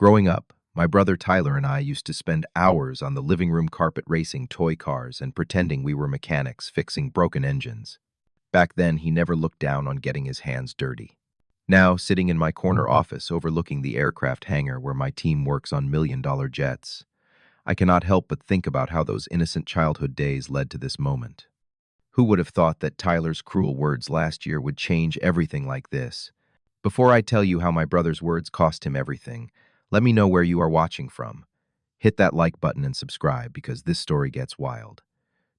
Growing up, my brother Tyler and I used to spend hours on the living room carpet racing toy cars and pretending we were mechanics fixing broken engines. Back then, he never looked down on getting his hands dirty. Now, sitting in my corner office overlooking the aircraft hangar where my team works on million-dollar jets, I cannot help but think about how those innocent childhood days led to this moment. Who would have thought that Tyler's cruel words last year would change everything like this? Before I tell you how my brother's words cost him everything, let me know where you are watching from. Hit that like button and subscribe because this story gets wild.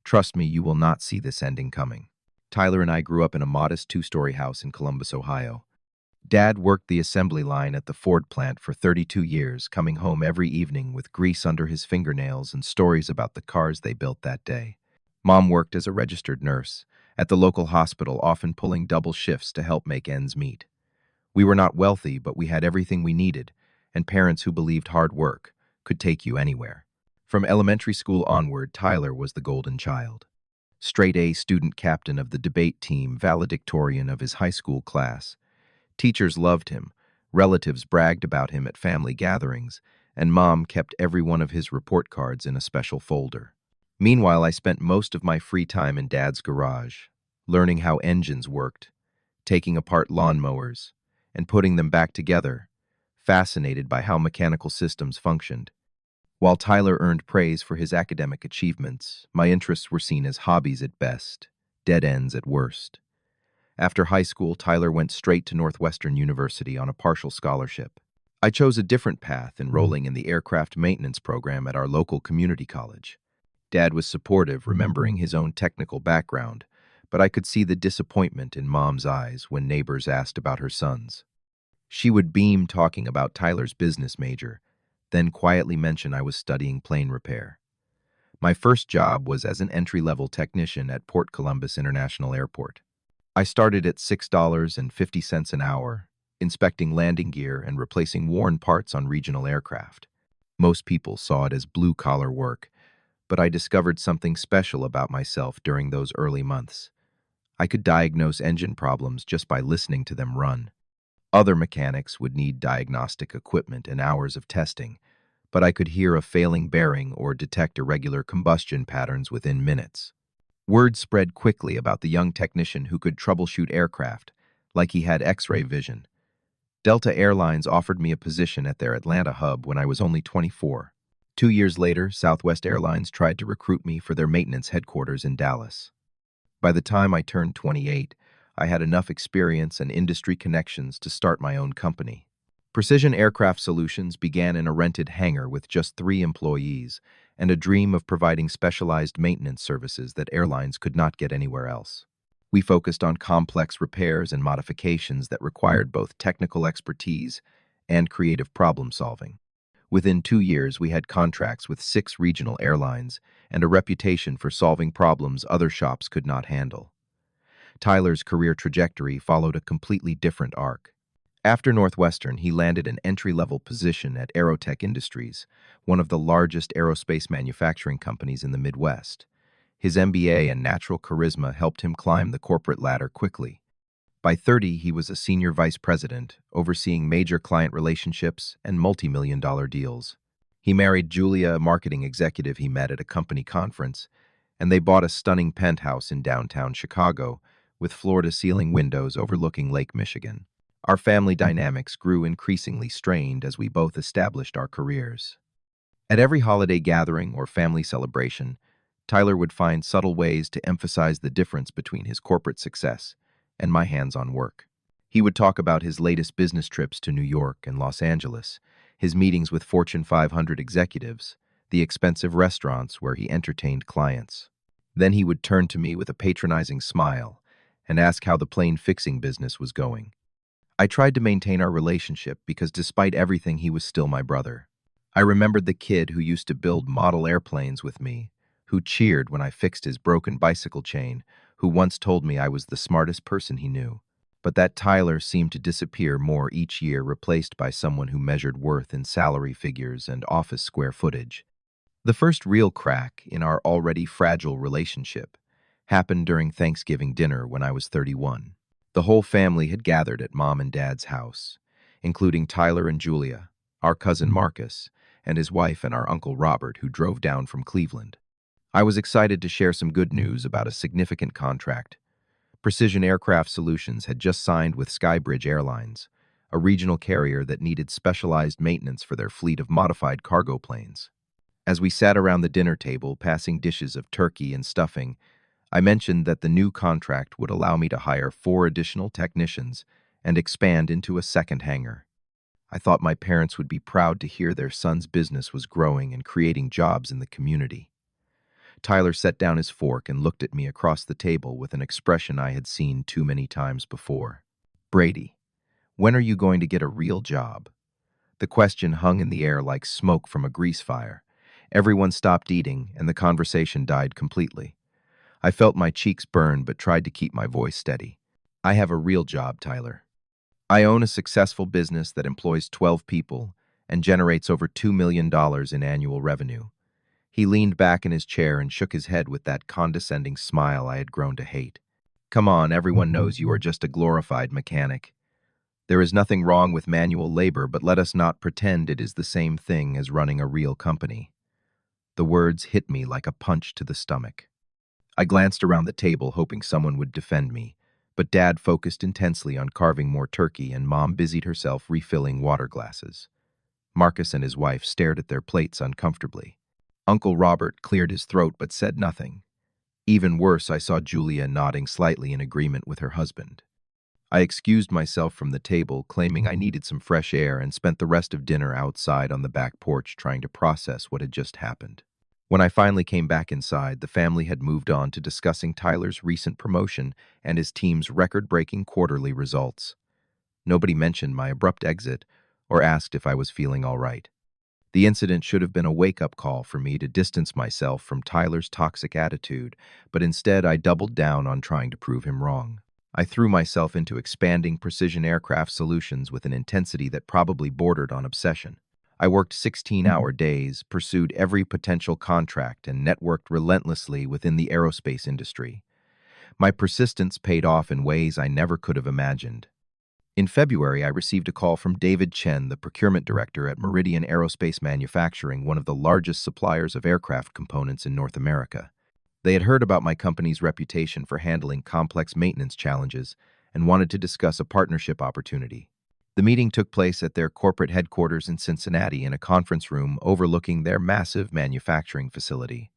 Trust me, you will not see this ending coming. Tyler and I grew up in a modest two-story house in Columbus, Ohio. Dad worked the assembly line at the Ford plant for 32 years, coming home every evening with grease under his fingernails and stories about the cars they built that day. Mom worked as a registered nurse at the local hospital, often pulling double shifts to help make ends meet. We were not wealthy, but we had everything we needed, and parents who believed hard work could take you anywhere. From elementary school onward, Tyler was the golden child. Straight A student captain of the debate team, valedictorian of his high school class. Teachers loved him, relatives bragged about him at family gatherings, and Mom kept every one of his report cards in a special folder. Meanwhile, I spent most of my free time in Dad's garage, learning how engines worked, taking apart lawnmowers, and putting them back together, fascinated by how mechanical systems functioned. While Tyler earned praise for his academic achievements, my interests were seen as hobbies at best, dead ends at worst. After high school, Tyler went straight to Northwestern University on a partial scholarship. I chose a different path, enrolling in the aircraft maintenance program at our local community college. Dad was supportive, remembering his own technical background, but I could see the disappointment in Mom's eyes when neighbors asked about her sons. She would beam talking about Tyler's business major, then quietly mention I was studying plane repair. My first job was as an entry-level technician at Port Columbus International Airport. I started at $6.50 an hour, inspecting landing gear and replacing worn parts on regional aircraft. Most people saw it as blue-collar work, but I discovered something special about myself during those early months. I could diagnose engine problems just by listening to them run. Other mechanics would need diagnostic equipment and hours of testing, but I could hear a failing bearing or detect irregular combustion patterns within minutes. Word spread quickly about the young technician who could troubleshoot aircraft, like he had X-ray vision. Delta Airlines offered me a position at their Atlanta hub when I was only 24. 2 years later, Southwest Airlines tried to recruit me for their maintenance headquarters in Dallas. By the time I turned 28, I had enough experience and industry connections to start my own company. Precision Aircraft Solutions began in a rented hangar with just 3 employees and a dream of providing specialized maintenance services that airlines could not get anywhere else. We focused on complex repairs and modifications that required both technical expertise and creative problem-solving. Within 2 years, we had contracts with 6 regional airlines and a reputation for solving problems other shops could not handle. Tyler's career trajectory followed a completely different arc. After Northwestern, he landed an entry-level position at AeroTech Industries, one of the largest aerospace manufacturing companies in the Midwest. His MBA and natural charisma helped him climb the corporate ladder quickly. By 30, he was a senior vice president, overseeing major client relationships and multi-million-dollar deals. He married Julia, a marketing executive he met at a company conference, and they bought a stunning penthouse in downtown Chicago with floor-to-ceiling windows overlooking Lake Michigan. Our family dynamics grew increasingly strained as we both established our careers. At every holiday gathering or family celebration, Tyler would find subtle ways to emphasize the difference between his corporate success and my hands-on work. He would talk about his latest business trips to New York and Los Angeles, his meetings with Fortune 500 executives, the expensive restaurants where he entertained clients. Then he would turn to me with a patronizing smile and ask how the plane fixing business was going. I tried to maintain our relationship because despite everything, he was still my brother. I remembered the kid who used to build model airplanes with me, who cheered when I fixed his broken bicycle chain, who once told me I was the smartest person he knew. But that Tyler seemed to disappear more each year, replaced by someone who measured worth in salary figures and office square footage. The first real crack in our already fragile relationship happened during Thanksgiving dinner when I was 31. The whole family had gathered at Mom and Dad's house, including Tyler and Julia, our cousin Marcus, and his wife and our Uncle Robert, who drove down from Cleveland. I was excited to share some good news about a significant contract. Precision Aircraft Solutions had just signed with Skybridge Airlines, a regional carrier that needed specialized maintenance for their fleet of modified cargo planes. As we sat around the dinner table, passing dishes of turkey and stuffing, I mentioned that the new contract would allow me to hire 4 additional technicians and expand into a second hangar. I thought my parents would be proud to hear their son's business was growing and creating jobs in the community. Tyler set down his fork and looked at me across the table with an expression I had seen too many times before. "Brady, when are you going to get a real job?" The question hung in the air like smoke from a grease fire. Everyone stopped eating, and the conversation died completely. I felt my cheeks burn but tried to keep my voice steady. "I have a real job, Tyler. I own a successful business that employs 12 people and generates over $2 million in annual revenue." He leaned back in his chair and shook his head with that condescending smile I had grown to hate. "Come on, everyone knows you are just a glorified mechanic. There is nothing wrong with manual labor, but let us not pretend it is the same thing as running a real company." The words hit me like a punch to the stomach. I glanced around the table, hoping someone would defend me, but Dad focused intensely on carving more turkey and Mom busied herself refilling water glasses. Marcus and his wife stared at their plates uncomfortably. Uncle Robert cleared his throat but said nothing. Even worse, I saw Julia nodding slightly in agreement with her husband. I excused myself from the table, claiming I needed some fresh air, and spent the rest of dinner outside on the back porch trying to process what had just happened. When I finally came back inside, the family had moved on to discussing Tyler's recent promotion and his team's record-breaking quarterly results. Nobody mentioned my abrupt exit or asked if I was feeling all right. The incident should have been a wake-up call for me to distance myself from Tyler's toxic attitude, but instead I doubled down on trying to prove him wrong. I threw myself into expanding precision aircraft solutions with an intensity that probably bordered on obsession. I worked 16-hour days, pursued every potential contract, and networked relentlessly within the aerospace industry. My persistence paid off in ways I never could have imagined. In February, I received a call from David Chen, the procurement director at Meridian Aerospace Manufacturing, one of the largest suppliers of aircraft components in North America. They had heard about my company's reputation for handling complex maintenance challenges and wanted to discuss a partnership opportunity. The meeting took place at their corporate headquarters in Cincinnati in a conference room overlooking their massive manufacturing facility.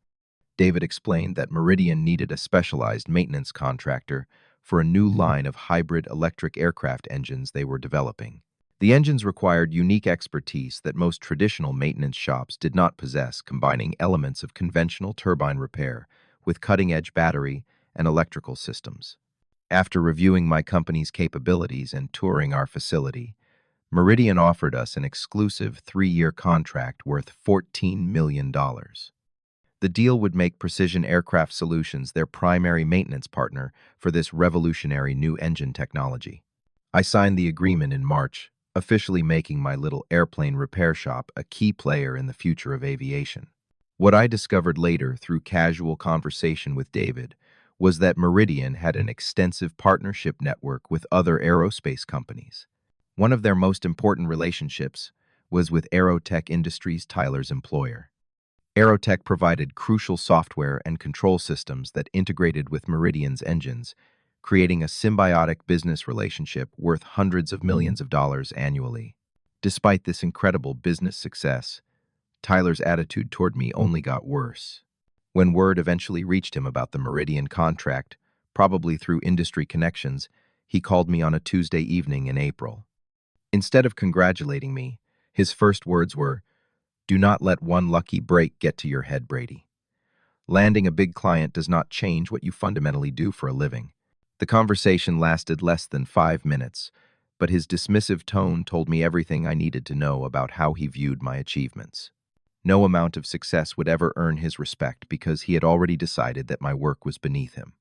David explained that Meridian needed a specialized maintenance contractor for a new line of hybrid electric aircraft engines they were developing. The engines required unique expertise that most traditional maintenance shops did not possess, combining elements of conventional turbine repair with cutting-edge battery and electrical systems. After reviewing my company's capabilities and touring our facility, Meridian offered us an exclusive 3-year contract worth $14 million. The deal would make Precision Aircraft Solutions their primary maintenance partner for this revolutionary new engine technology. I signed the agreement in March, officially making my little airplane repair shop a key player in the future of aviation. What I discovered later through casual conversation with David was that Meridian had an extensive partnership network with other aerospace companies. One of their most important relationships was with AeroTech Industries, Tyler's employer. AeroTech provided crucial software and control systems that integrated with Meridian's engines, creating a symbiotic business relationship worth hundreds of millions of dollars annually. Despite this incredible business success, Tyler's attitude toward me only got worse. When word eventually reached him about the Meridian contract, probably through industry connections, he called me on a Tuesday evening in April. Instead of congratulating me, his first words were, "Do not let one lucky break get to your head, Brady. Landing a big client does not change what you fundamentally do for a living." The conversation lasted less than 5 minutes, but his dismissive tone told me everything I needed to know about how he viewed my achievements. No amount of success would ever earn his respect because he had already decided that my work was beneath him.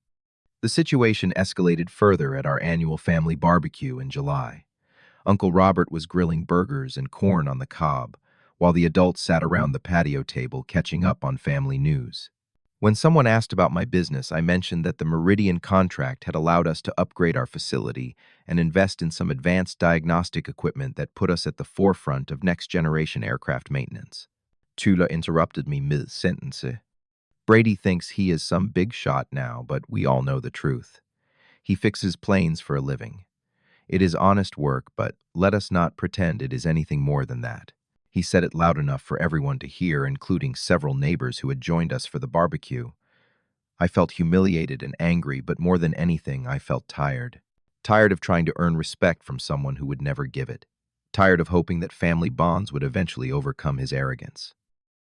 The situation escalated further at our annual family barbecue in July. Uncle Robert was grilling burgers and corn on the cob, while the adults sat around the patio table catching up on family news. When someone asked about my business, I mentioned that the Meridian contract had allowed us to upgrade our facility and invest in some advanced diagnostic equipment that put us at the forefront of next-generation aircraft maintenance. Tula interrupted me mid-sentence. Brady thinks he is some big shot now, but we all know the truth. He fixes planes for a living. It is honest work, but let us not pretend it is anything more than that. He said it loud enough for everyone to hear, including several neighbors who had joined us for the barbecue. I felt humiliated and angry, but more than anything, I felt tired. Tired of trying to earn respect from someone who would never give it. Tired of hoping that family bonds would eventually overcome his arrogance.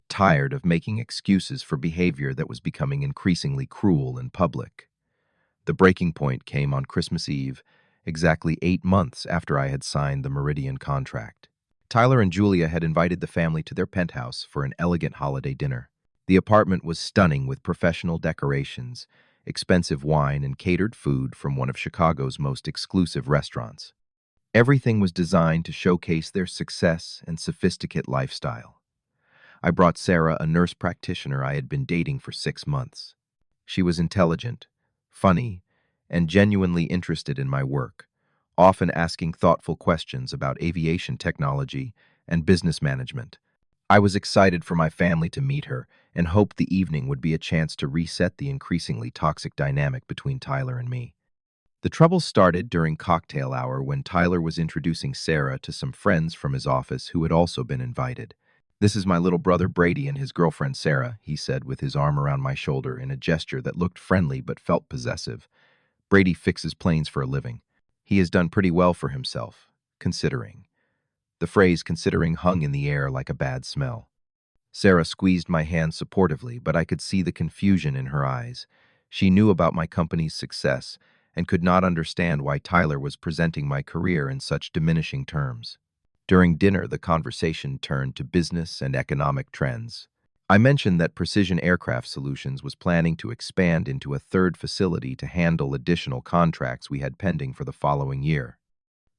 Tired of making excuses for behavior that was becoming increasingly cruel in public. The breaking point came on Christmas Eve, exactly 8 months after I had signed the Meridian contract. Tyler and Julia had invited the family to their penthouse for an elegant holiday dinner. The apartment was stunning with professional decorations, expensive wine, and catered food from one of Chicago's most exclusive restaurants. Everything was designed to showcase their success and sophisticated lifestyle. I brought Sarah, a nurse practitioner I had been dating for 6 months. She was intelligent, funny, and genuinely interested in my work, often asking thoughtful questions about aviation technology and business management. I was excited for my family to meet her and hoped the evening would be a chance to reset the increasingly toxic dynamic between Tyler and me. The trouble started during cocktail hour when Tyler was introducing Sarah to some friends from his office who had also been invited. "This is my little brother Brady and his girlfriend Sarah," he said with his arm around my shoulder in a gesture that looked friendly but felt possessive. "Brady fixes planes for a living. He has done pretty well for himself, considering." The phrase considering hung in the air like a bad smell. Sarah squeezed my hand supportively, but I could see the confusion in her eyes. She knew about my company's success and could not understand why Tyler was presenting my career in such diminishing terms. During dinner, the conversation turned to business and economic trends. I mentioned that Precision Aircraft Solutions was planning to expand into a third facility to handle additional contracts we had pending for the following year.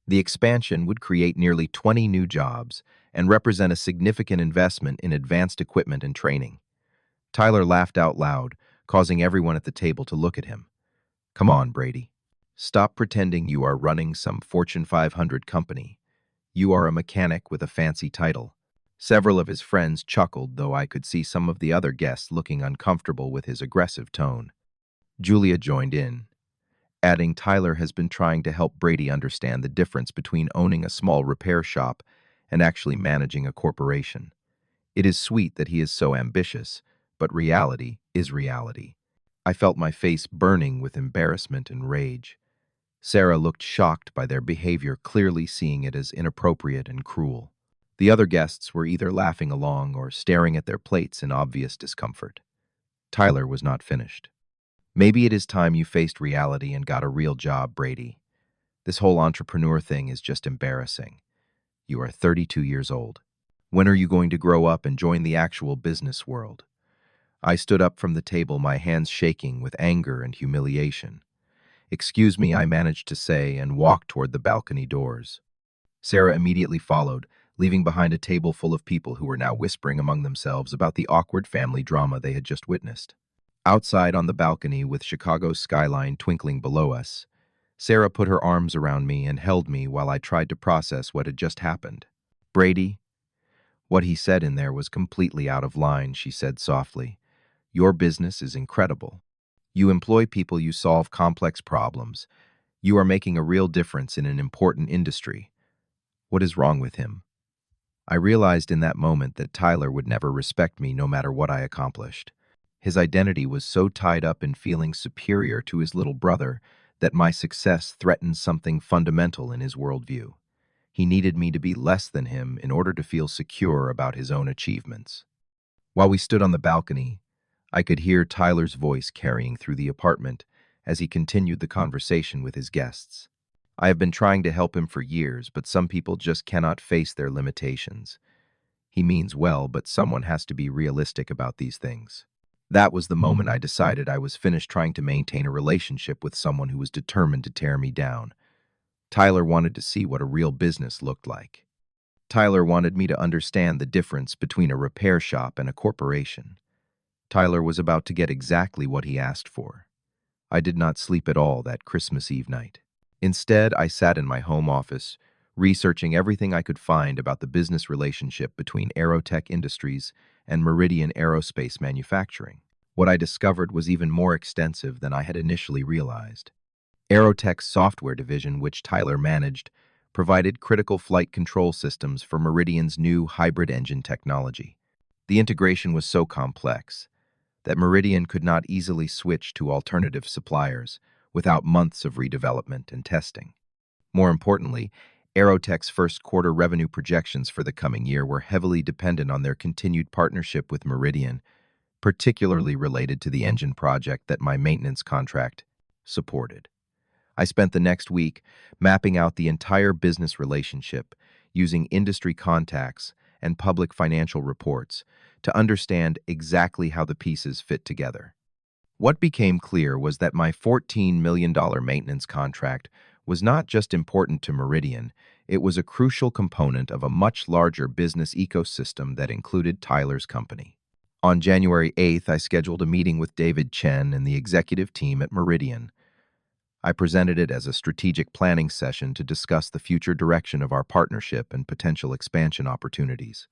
The expansion would create nearly 20 new jobs and represent a significant investment in advanced equipment and training. Tyler laughed out loud, causing everyone at the table to look at him. "Come on, Brady. Stop pretending you are running some Fortune 500 company. You are a mechanic with a fancy title." Several of his friends chuckled, though I could see some of the other guests looking uncomfortable with his aggressive tone. Julia joined in, adding, "Tyler has been trying to help Brady understand the difference between owning a small repair shop and actually managing a corporation. It is sweet that he is so ambitious, but reality is reality." I felt my face burning with embarrassment and rage. Sarah looked shocked by their behavior, clearly seeing it as inappropriate and cruel. The other guests were either laughing along or staring at their plates in obvious discomfort. Tyler was not finished. "Maybe it is time you faced reality and got a real job, Brady. This whole entrepreneur thing is just embarrassing. You are 32 years old. When are you going to grow up and join the actual business world?" I stood up from the table, my hands shaking with anger and humiliation. "Excuse me," I managed to say, and walked toward the balcony doors. Sarah immediately followed, leaving behind a table full of people who were now whispering among themselves about the awkward family drama they had just witnessed. Outside on the balcony, with Chicago's skyline twinkling below us, Sarah put her arms around me and held me while I tried to process what had just happened. "Brady," what he said in there was completely out of line, she said softly. "Your business is incredible. You employ people, you solve complex problems. You are making a real difference in an important industry. What is wrong with him?" I realized in that moment that Tyler would never respect me no matter what I accomplished. His identity was so tied up in feeling superior to his little brother that my success threatened something fundamental in his worldview. He needed me to be less than him in order to feel secure about his own achievements. While we stood on the balcony, I could hear Tyler's voice carrying through the apartment as he continued the conversation with his guests. "I have been trying to help him for years, but some people just cannot face their limitations. He means well, but someone has to be realistic about these things." That was the moment I decided I was finished trying to maintain a relationship with someone who was determined to tear me down. Tyler wanted to see what a real business looked like. Tyler wanted me to understand the difference between a repair shop and a corporation. Tyler was about to get exactly what he asked for. I did not sleep at all that Christmas Eve night. Instead, I sat in my home office, researching everything I could find about the business relationship between AeroTech Industries and Meridian Aerospace Manufacturing. What I discovered was even more extensive than I had initially realized. AeroTech's software division, which Tyler managed, provided critical flight control systems for Meridian's new hybrid engine technology. The integration was so complex that Meridian could not easily switch to alternative suppliers without months of redevelopment and testing. More importantly, AeroTech's first quarter revenue projections for the coming year were heavily dependent on their continued partnership with Meridian, particularly related to the engine project that my maintenance contract supported. I spent the next week mapping out the entire business relationship using industry contacts and public financial reports to understand exactly how the pieces fit together. What became clear was that my $14 million maintenance contract was not just important to Meridian, it was a crucial component of a much larger business ecosystem that included Tyler's company. On January 8th, I scheduled a meeting with David Chen and the executive team at Meridian. I presented it as a strategic planning session to discuss the future direction of our partnership and potential expansion opportunities.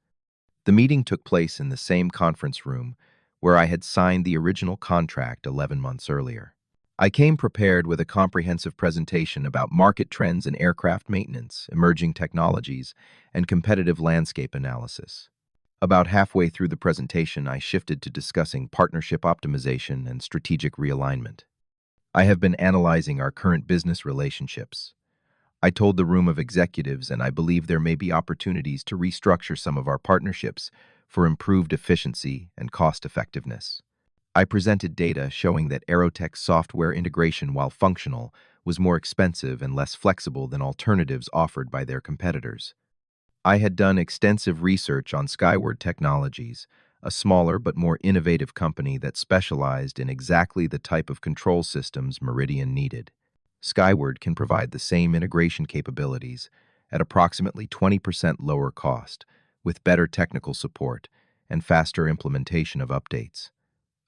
The meeting took place in the same conference room where I had signed the original contract 11 months earlier. I came prepared with a comprehensive presentation about market trends in aircraft maintenance, emerging technologies, and competitive landscape analysis. About halfway through the presentation, I shifted to discussing partnership optimization and strategic realignment. I have been analyzing our current business relationships. I told the room of executives, and I believe there may be opportunities to restructure some of our partnerships for improved efficiency and cost effectiveness. I presented data showing that AeroTech's software integration, while functional, was more expensive and less flexible than alternatives offered by their competitors. I had done extensive research on Skyward Technologies, a smaller but more innovative company that specialized in exactly the type of control systems Meridian needed. Skyward can provide the same integration capabilities at approximately 20% lower cost, with better technical support and faster implementation of updates.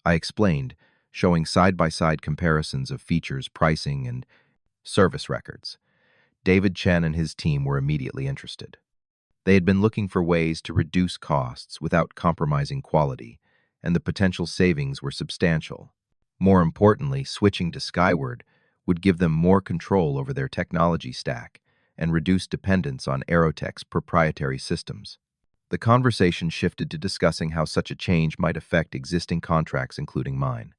I explained, showing side-by-side comparisons of features, pricing, and service records. David Chen and his team were immediately interested. They had been looking for ways to reduce costs without compromising quality, and the potential savings were substantial. More importantly, switching to Skyward would give them more control over their technology stack and reduce dependence on AeroTech's proprietary systems. The conversation shifted to discussing how such a change might affect existing contracts, including mine.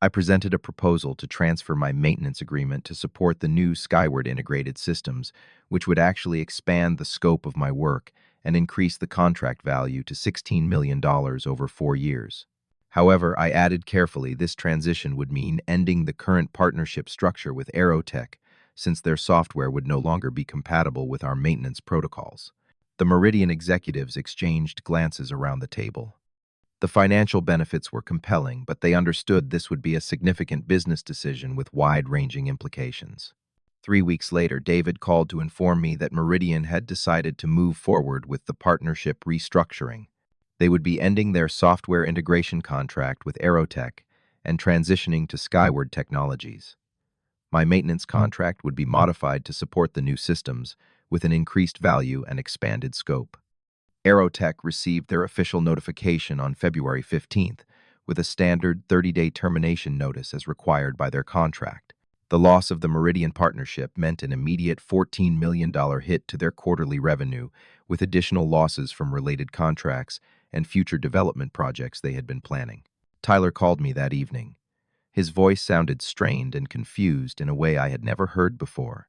I presented a proposal to transfer my maintenance agreement to support the new Skyward integrated systems, which would actually expand the scope of my work and increase the contract value to $16 million over 4 years. However, I added carefully this transition would mean ending the current partnership structure with AeroTech, since their software would no longer be compatible with our maintenance protocols. The Meridian executives exchanged glances around the table. The financial benefits were compelling, but they understood this would be a significant business decision with wide-ranging implications. 3 weeks later, David called to inform me that Meridian had decided to move forward with the partnership restructuring. They would be ending their software integration contract with AeroTech and transitioning to Skyward Technologies. My maintenance contract would be modified to support the new systems, with an increased value and expanded scope. AeroTech received their official notification on February 15th, with a standard 30-day termination notice as required by their contract. The loss of the Meridian partnership meant an immediate $14 million hit to their quarterly revenue, with additional losses from related contracts and future development projects they had been planning. Tyler called me that evening. His voice sounded strained and confused in a way I had never heard before.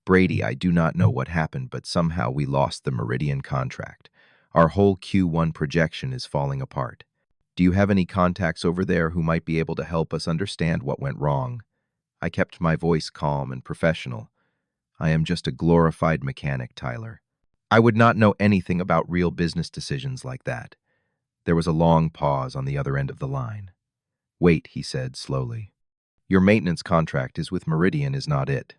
"Brady, I do not know what happened, but somehow we lost the Meridian contract. Our whole Q1 projection is falling apart. Do you have any contacts over there who might be able to help us understand what went wrong?" I kept my voice calm and professional. "I am just a glorified mechanic, Tyler. I would not know anything about real business decisions like that." There was a long pause on the other end of the line. "Wait," he said slowly. "Your maintenance contract is with Meridian, is not it?"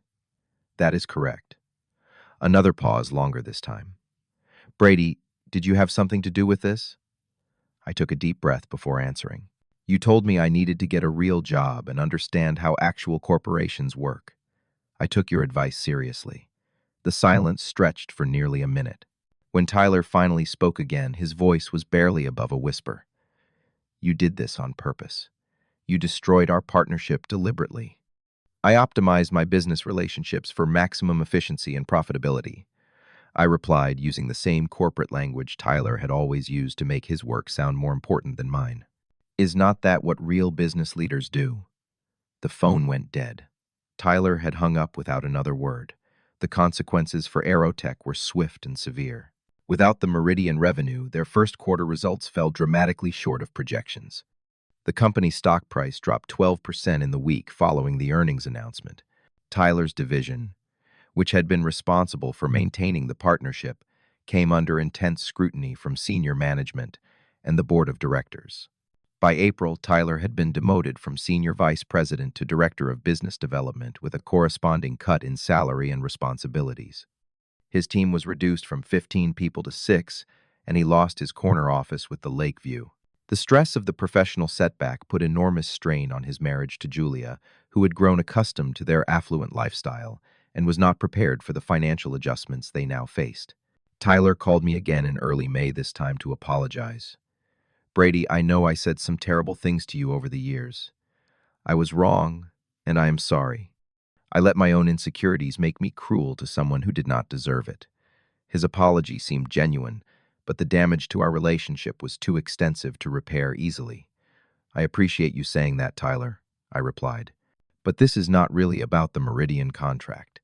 "That is correct." Another pause, longer this time. "Brady, did you have something to do with this?" I took a deep breath before answering. You told me I needed to get a real job and understand how actual corporations work. I took your advice seriously. The silence stretched for nearly a minute. When Tyler finally spoke again, his voice was barely above a whisper. You did this on purpose. You destroyed our partnership deliberately. I optimized my business relationships for maximum efficiency and profitability. I replied using the same corporate language Tyler had always used to make his work sound more important than mine. Is not that what real business leaders do? The phone went dead. Tyler had hung up without another word. The consequences for AeroTech were swift and severe. Without the Meridian revenue, their first quarter results fell dramatically short of projections. The company's stock price dropped 12% in the week following the earnings announcement. Tyler's division, which had been responsible for maintaining the partnership, came under intense scrutiny from senior management and the board of directors. By April, Tyler had been demoted from senior vice president to director of business development with a corresponding cut in salary and responsibilities. His team was reduced from 15 people to 6, and he lost his corner office with the lake view. The stress of the professional setback put enormous strain on his marriage to Julia, who had grown accustomed to their affluent lifestyle and was not prepared for the financial adjustments they now faced. Tyler called me again in early May this time to apologize. Brady, I know I said some terrible things to you over the years. I was wrong, and I am sorry. I let my own insecurities make me cruel to someone who did not deserve it. His apology seemed genuine, but the damage to our relationship was too extensive to repair easily. I appreciate you saying that, Tyler, I replied. But this is not really about the Meridian contract.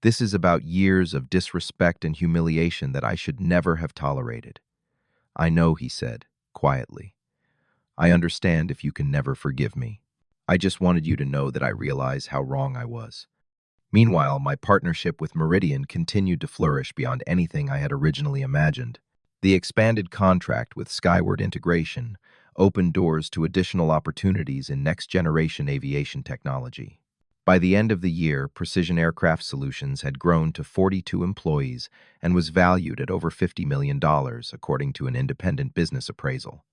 This is about years of disrespect and humiliation that I should never have tolerated. I know, he said, quietly. I understand if you can never forgive me. I just wanted you to know that I realize how wrong I was. Meanwhile, my partnership with Meridian continued to flourish beyond anything I had originally imagined. The expanded contract with Skyward Integration opened doors to additional opportunities in next-generation aviation technology. By the end of the year, Precision Aircraft Solutions had grown to 42 employees and was valued at over $50 million, according to an independent business appraisal.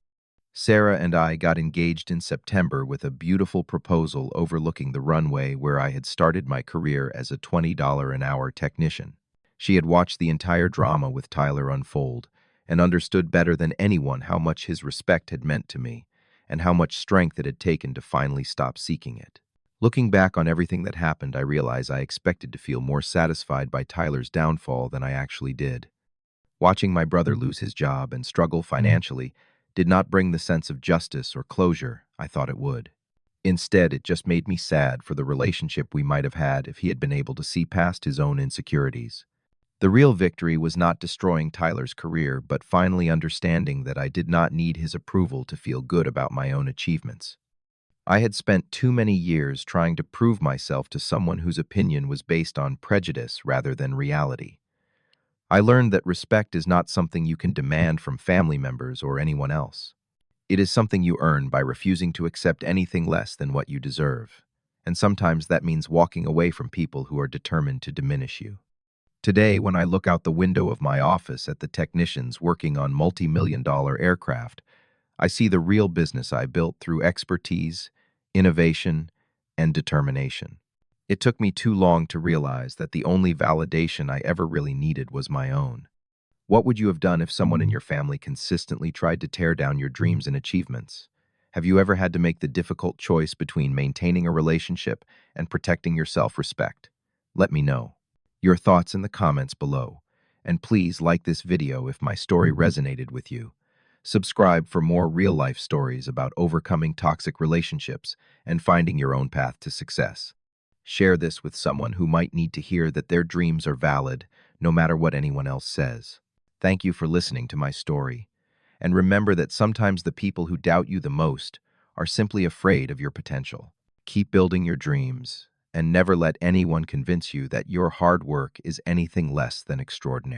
Sarah and I got engaged in September with a beautiful proposal overlooking the runway where I had started my career as a $20 an hour technician. She had watched the entire drama with Tyler unfold and understood better than anyone how much his respect had meant to me and how much strength it had taken to finally stop seeking it. Looking back on everything that happened, I realize I expected to feel more satisfied by Tyler's downfall than I actually did. Watching my brother lose his job and struggle financially did not bring the sense of justice or closure I thought it would. Instead, it just made me sad for the relationship we might have had if he had been able to see past his own insecurities. The real victory was not destroying Tyler's career, but finally understanding that I did not need his approval to feel good about my own achievements. I had spent too many years trying to prove myself to someone whose opinion was based on prejudice rather than reality. I learned that respect is not something you can demand from family members or anyone else. It is something you earn by refusing to accept anything less than what you deserve. And sometimes that means walking away from people who are determined to diminish you. Today, when I look out the window of my office at the technicians working on multi-million-dollar aircraft, I see the real business I built through expertise, innovation, and determination. It took me too long to realize that the only validation I ever really needed was my own. What would you have done if someone in your family consistently tried to tear down your dreams and achievements? Have you ever had to make the difficult choice between maintaining a relationship and protecting your self-respect? Let me know your thoughts in the comments below, and please like this video if my story resonated with you. Subscribe for more real-life stories about overcoming toxic relationships and finding your own path to success. Share this with someone who might need to hear that their dreams are valid, no matter what anyone else says. Thank you for listening to my story. And remember that sometimes the people who doubt you the most are simply afraid of your potential. Keep building your dreams, and never let anyone convince you that your hard work is anything less than extraordinary.